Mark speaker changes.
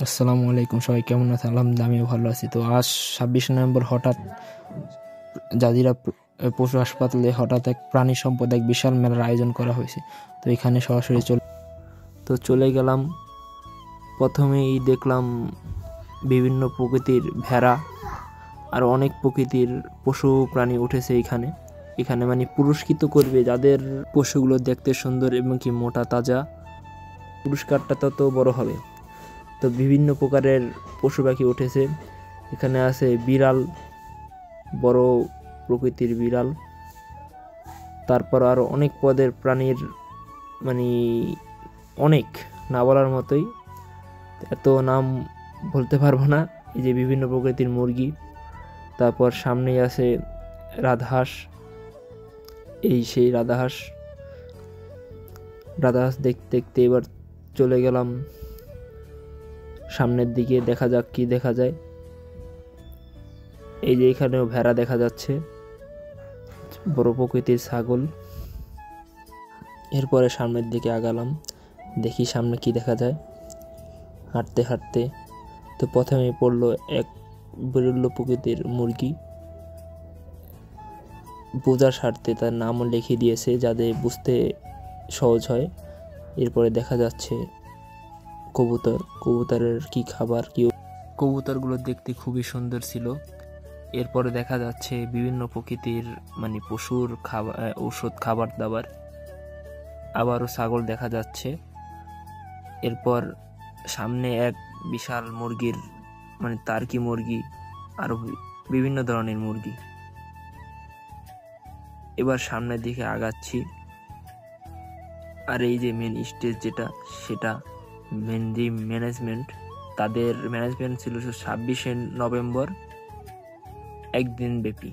Speaker 1: আসসালামু আলাইকুম, সবাই কেমন আছেন? আলহামদুলিল্লাহ আমিও ভালো আছি। তো আজ 26 নভেম্বর হঠাৎ জাজিরা পশু হাসপাতালে হঠাৎ এক প্রাণী সম্পদ এক বিশাল মেলার আয়োজন করা হয়েছে। তো এখানে সরাসরি চলে গেলাম। প্রথমেই দেখলাম বিভিন্ন প্রকৃতির ভেড়া আর অনেক প্রকৃতির পশু প্রাণী উঠেছে এখানে মানে পুরস্কৃত করবে যাদের পশুগুলো দেখতে সুন্দর এবং কি মোটা তাজা, পুরস্কারটা তত বড় হবে। তো বিভিন্ন প্রকারের পশু পাখি উঠেছে। এখানে আছে বিড়াল, বড় প্রকৃতির বিড়াল, তারপর আরও অনেক পদের প্রাণীর, মানে অনেক, না বলার মতোই, এত নাম বলতে পারবো না। এই যে বিভিন্ন প্রকৃতির মুরগি, তারপর সামনেই আছে রাজহাঁস, এই সেই রাজহাঁস দেখতে দেখতে এবার চলে গেলাম সামনের দিকে, দেখা যাক কি দেখা যায়। এই যে এখানেও ভেড়া দেখা যাচ্ছে, বড় প্রকৃতির ছাগল। এরপরে সামনের দিকে আগালাম, দেখি সামনে কি দেখা যায়। হাঁটতে হাঁটতে তো প্রথমে পড়লো এক বিরল প্রকৃতির মুরগি, বোঝার স্বার্থে তার নামও লিখে দিয়েছে যাতে বুঝতে সহজ হয়। এরপরে দেখা যাচ্ছে কবুতরের কি খাবার, কি কবুতরগুলো দেখতে খুবই সুন্দর ছিল। এরপরে দেখা যাচ্ছে বিভিন্ন প্রকৃতির, মানে পশুর খাবার, ঔষধ, খাবার দাবার। আবারও ছাগল দেখা যাচ্ছে। এরপর সামনে এক বিশাল মুরগির, মানে টার্কি মুরগি, আরো বিভিন্ন ধরনের মুরগি। এবার সামনের দিকে আগাচ্ছি, আর এই যে মেন স্টেজ যেটা, সেটা মেন যে ম্যানেজমেন্ট, তাদের ম্যানেজমেন্ট ছিল 26 নভেম্বর, একদিন ব্যাপী।